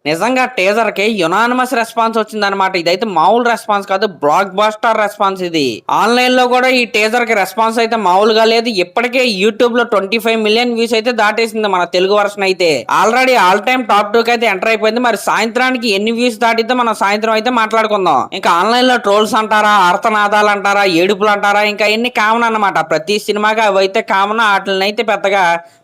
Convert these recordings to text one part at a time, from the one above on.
నిజంగా టీజర్ కి unanimous response వచ్చిందనమాట. ఇదైతే మామూలు రెస్పాన్స్ కాదు, బ్లాక్ బాస్టర్ రెస్పాన్స్ ఇది. ఆన్లైన్ లో కూడా ఈ టీజర్ కి రెస్పాన్స్ అయితే మామూలుగా లేదు. ఇప్పటికే యూట్యూబ్ లో 25 మిలియన్ వ్యూస్ అయితే దాటేసింది మన తెలుగు వర్షన్ అయితే. ఆల్రెడీ ఆల్ టైమ్ టాప్ 2 కి అయితే ఎంటర్ అయిపోయింది. మరి సాయంత్రానికి ఎన్ని వ్యూస్ దాటిద్దో మనం సాయంత్రం అయితే మాట్లాడుకుందాం. ఇంకా ఆన్లైన్ లో ట్రోల్స్ అంటారా, అర్థనాదాలు అంటారా, ఏడుపులు అంటారా, ఇంకా ఎన్ని కామన్ అన్నమాట. ప్రతి సినిమాకి అవి అయితే కామన్. వాటిని అయితే పెద్దగా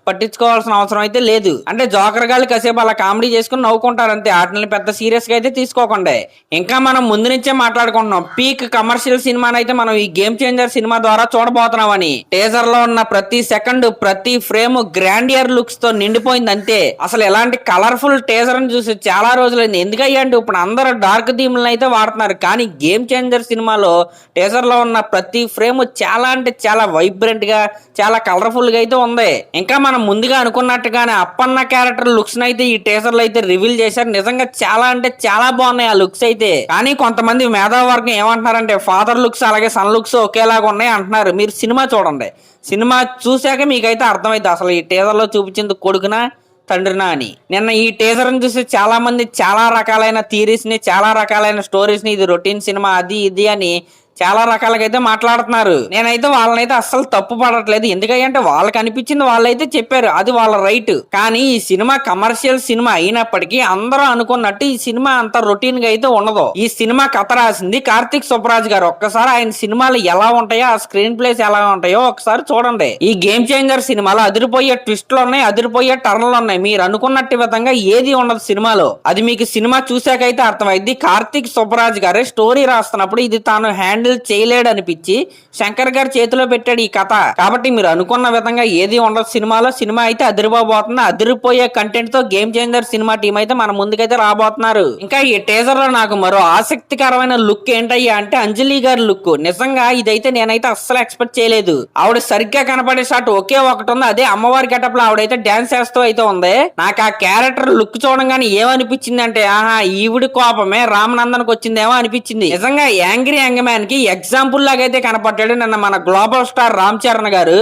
పట్టించుకోవాల్సిన అవసరం అయితే లేదు. అంటే జోకర్ గాళ్ళు కాసేపు అలా కామెడీ చేసుకుని నవ్వుకుంటారు అంతే. వాటిని పెద్ద సీరియస్ గా అయితే తీసుకోకుండా. ఇంకా మనం ముందు నుంచే మాట్లాడుకుంటున్నాం, పీక్ కమర్షియల్ సినిమాని అయితే మనం ఈ గేమ్ చేంజర్ సినిమా ద్వారా చూడబోతున్నామని. టీజర్ లో ఉన్న ప్రతి సెకండ్, ప్రతి ఫ్రేమ్ గ్రాండియర్ లుక్స్ తో నిండిపోయింది అంతే. అసలు ఎలాంటి కలర్ఫుల్ టీజర్ ని చూసి చాలా రోజులైంది. ఎందుకయ్యంటే ఇప్పుడు అందరూ డార్క్ థీమ్లను అయితే వాడుతున్నారు, కానీ గేమ్ చేంజర్ సినిమాలో టీజర్ లో ఉన్న ప్రతి ఫ్రేమ్ చాలా అంటే చాలా వైబ్రెంట్ గా, చాలా కలర్ఫుల్ గా అయితే ఉంది. ఇంకా మనం ముందుగా అనుకున్నట్టుగానే అప్పన్న క్యారెక్టర్ లుక్స్ అయితే ఈ టీజర్ లో అయితే రివీల్ చేశారు. నిజంగా చాలా అంటే చాలా బాగున్నాయి ఆ లుక్స్ అయితే. కానీ కొంతమంది మేధావర్గం ఏమంటున్నారంటే ఫాదర్ లుక్స్ అలాగే సన్ లుక్స్ ఒకేలాగా ఉన్నాయి అంటున్నారు. మీరు సినిమా చూడండి, సినిమా చూశాక మీకైతే అర్థమైంది అసలు ఈ టీజర్ లో చూపించింది కొడుకునా తండ్రినా అని. నిన్న ఈ టీజర్ ని చూసి చాలా మంది చాలా రకాలైన థియరీస్ ని, చాలా రకాలైన స్టోరీస్ ని, ఇది రొటీన్ సినిమా అది ఇది అని చాలా రకాలుగా అయితే మాట్లాడుతున్నారు. నేనైతే వాళ్ళనైతే అస్సలు తప్పు పడట్లేదు. ఎందుకంటే వాళ్ళకి అనిపించింది వాళ్ళైతే చెప్పారు, అది వాళ్ళ రైట్. కానీ ఈ సినిమా కమర్షియల్ సినిమా అయినప్పటికీ అందరూ అనుకున్నట్టు ఈ సినిమా అంత రొటీన్ గా అయితే ఉండదు. ఈ సినిమా కథ రాసింది కార్తిక్ సుబ్బరాజ్ గారు. ఒక్కసారి ఆయన సినిమాలు ఎలా ఉంటాయో, ఆ స్క్రీన్ ప్లేస్ ఎలా ఉంటాయో ఒకసారి చూడండి. ఈ గేమ్ చేంజర్ సినిమాలో అదిరిపోయే ట్విస్ట్లు ఉన్నాయి, అదిరిపోయే టర్న్లు ఉన్నాయి. మీరు అనుకున్నట్టు విధంగా ఏది ఉండదు సినిమాలో. అది మీకు సినిమా చూసాకైతే అర్థమైంది. కార్తిక్ సుబ్బరాజ్ గారే స్టోరీ రాస్తున్నప్పుడు ఇది తాను హ్యాండిల్ చేయలేడు అనిపించి శంకర్ గారి చేతిలో పెట్టాడు ఈ కథ. కాబట్టి మీరు అనుకున్న విధంగా ఏది ఉండదు సినిమాలో. సినిమా అయితే అదిరిపోబోతుంది. అదిరిపోయే కంటెంట్ తో గేమ్ చేంజర్ సినిమా టీం అయితే మన ముందుకైతే రాబోతున్నారు. ఇంకా ఈ టీజర్ లో నాకు మరో ఆసక్తికరమైన లుక్ ఏంటయ్యా అంటే అంజలి గారి లుక్. నిజంగా ఇదైతే నేనైతే అస్సలు ఎక్స్పెక్ట్ చేయలేదు. ఆవిడ సరిగ్గా కనపడే షాట్ ఒకే ఒకటి ఉంది, అదే అమ్మవారి గెటప్ లో ఆవిడైతే డాన్స్ చేస్తూ అయితే ఉంది. నాకు ఆ క్యారెక్టర్ లుక్ చూడంగానే ఏమనిపించింది అంటే ఆహా ఈవిడి కోపమే రామనందన్కి వచ్చిందేమో అనిపించింది. నిజంగా యాంగ్రీ యంగ్ మ్యాన్ కి ఎగ్జాంపుల్ లాగా అయితే కనపడ్డాడు నిన్న మన గ్లోబల్ స్టార్ రామ్ చరణ్ గారు.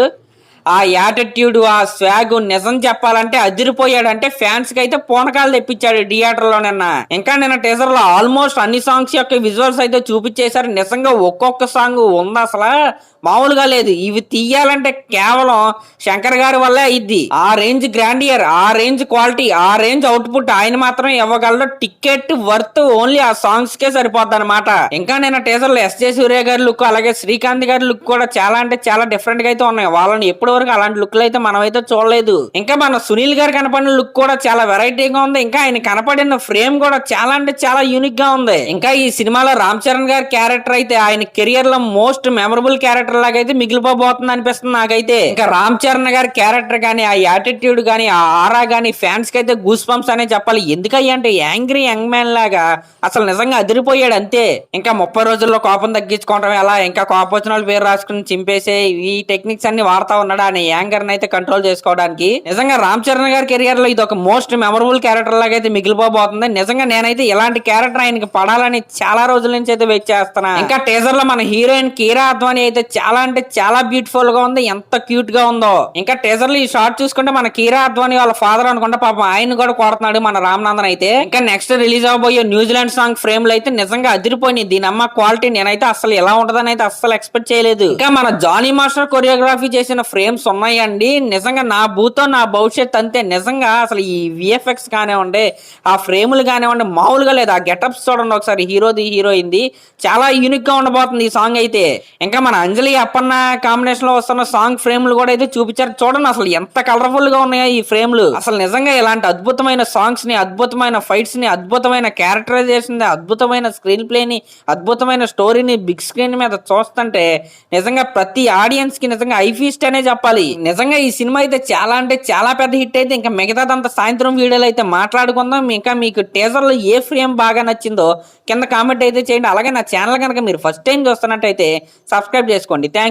ఆ యాటిట్యూడ్, ఆ స్వాగ్ నిజం చెప్పాలంటే అదిరిపోయాడు. అంటే ఫ్యాన్స్ కి అయితే పూనకాలు తెప్పించాడు థియేటర్ లో నిన్న. ఇంకా నిన్న టీజర్ లో ఆల్మోస్ట్ అన్ని సాంగ్స్ యొక్క విజువల్స్ అయితే చూపించేశారు. నిజంగా ఒక్కొక్క సాంగ్ ఉంది అసలు మామూలుగా లేదు. ఇవి తీయాలంటే కేవలం శంకర్ గారి వల్లే అయింది. ఆ రేంజ్ గ్రాండియర్, ఆ రేంజ్ క్వాలిటీ, ఆ రేంజ్ అవుట్పుట్ ఆయన మాత్రమే ఇవ్వగలడు. టికెట్ వర్త్ ఓన్లీ ఆ సాంగ్స్ కే సరిపోద్ది అనమాట. ఇంకా నిన్న టీజర్ లో ఎస్జే సూర్య గారి లుక్ అలాగే శ్రీకాంత్ గారి లుక్ కూడా చాలా అంటే చాలా డిఫరెంట్ గా అయితే ఉన్నాయి. వాళ్ళని ఎప్పుడు వరకు అలాంటి లుక్లు అయితే మనం అయితే చూడలేదు. ఇంకా మన సునీల్ గారు కనపడిన లుక్ కూడా చాలా వెరైటీగా ఉంది. ఇంకా ఆయన కనపడిన ఫ్రేమ్ కూడా చాలా అంటే చాలా యూనిక్ గా ఉంది. ఇంకా ఈ సినిమాలో రామ్ చరణ్ గారి క్యారెక్టర్ అయితే ఆయన కెరియర్ లో మోస్ట్ మెమరబుల్ క్యారెక్టర్ లాగా అయితే మిగిలిపోబోతుంది అనిపిస్తుంది నాకైతే. ఇంకా రామ్ చరణ్ గారి క్యారెక్టర్ గానీ, ఆ యాటిట్యూడ్ గానీ, ఆ ఆరా గానీ ఫ్యాన్స్ కి అయితే గూస్ బంప్స్ అనే చెప్పాలి. ఎందుకంటే యాంగ్రీ యంగ్ మ్యాన్ లాగా అసలు నిజంగా అదిరిపోయాడు అంతే. ఇంకా 30 రోజుల్లో కోపం తగ్గించుకోవడం ఎలా, ఇంకా కోపం వచ్చిన వాళ్ళు పేరు రాసుకుని చింపేసే ఈ టెక్నిక్స్ అన్ని వాడుతా ఉన్నాడు ఆయన యాంగర్ అయితే కంట్రోల్ చేసుకోవడానికి. నిజంగా రామ్ చరణ్ గారి కెరియర్ లో ఇది ఒక మోస్ట్ మెమరబుల్ క్యారెక్టర్ లాగా అయితే మిగిలిపోబోతుంది. నిజంగా నేనైతే ఇలాంటి క్యారెక్టర్ ఆయనకి పడాలని చాలా రోజుల నుంచి అయితే వెయిట్ చేస్తున్నా. ఇంకా టీజర్ లో మన హీరోయిన్ కీరా అద్వానీ అయితే చాలా అంటే చాలా బ్యూటిఫుల్ గా ఉంది, ఎంత క్యూట్ గా ఉందో. ఇంకా టీజర్ లో ఈ షార్ట్ చూసుకుంటే మన కీరా అద్వానీ వాళ్ళ ఫాదర్ అనుకుంటే పాపం ఆయన కూడా కొడుతున్నాడు మన రామనందన్ అయితే. ఇంకా నెక్స్ట్ రిలీజ్ అవబోయే న్యూజిలాండ్ సాంగ్ ఫ్రేమ్ లో అయితే నిజంగా అదిరిపోయింది. దీని అమ్మ క్వాలిటీ నేనైతే అసలు ఎలా ఉంటదని అయితే అస్సలు ఎక్స్పెక్ట్ చేయలేదు. ఇంకా మన జానీ మాస్టర్ కొరియోగ్రఫీ చేసిన ఫ్రేమ్స్ ఉన్నాయండి. నిజంగా నా భూతో నా భవిష్యత్ అంతే. నిజంగా అసలు ఈ విఎఫ్ఎక్స్ కానివ్వండి, ఆ ఫ్రేములు కానివ్వండి మామూలుగా లేదు. ఆ గెటప్స్ చూడండి ఒకసారి, హీరోది హీరోయింది చాలా యూనిక్ గా ఉండబోతుంది ఈ సాంగ్ అయితే. ఇంకా మన అంజలి అప్పన్న కాంబినేషన్ లో వస్తున్న సాంగ్ ఫ్రేమ్లు కూడా అయితే చూపించారు. చూడండి అసలు ఎంత కలర్ఫుల్ గా ఉన్నాయో ఈ ఫ్రేమ్లు. అసలు నిజంగా ఇలాంటి అద్భుతమైన సాంగ్స్ ని, అద్భుతమైన ఫైట్స్ ని, అద్భుతమైన క్యారెక్టరైజేషన్ ని, అద్భుతమైన స్క్రీన్ ప్లే ని, అద్భుతమైన స్టోరీని బిగ్ స్క్రీన్ మీద చూస్తుంటే నిజంగా ప్రతి ఆడియన్స్ కి నిజంగా ఐ ఫీస్ట్ అనే చెప్పాలి. నిజంగా ఈ సినిమా అయితే చాలా అంటే చాలా పెద్ద హిట్ అయితే. ఇంకా మిగతాదంతా సాయంత్రం వీడియోలో అయితే మాట్లాడుకుందాం. ఇంకా మీకు టీజర్ లో ఏ ఫ్రేమ్ బాగా నచ్చిందో కింద కామెంట్ అయితే చేయండి. అలాగే నా ఛానల్ కనుక మీరు ఫస్ట్ టైం చూస్తున్నట్టయితే సబ్స్క్రైబ్ చేసుకోండి. Thank you.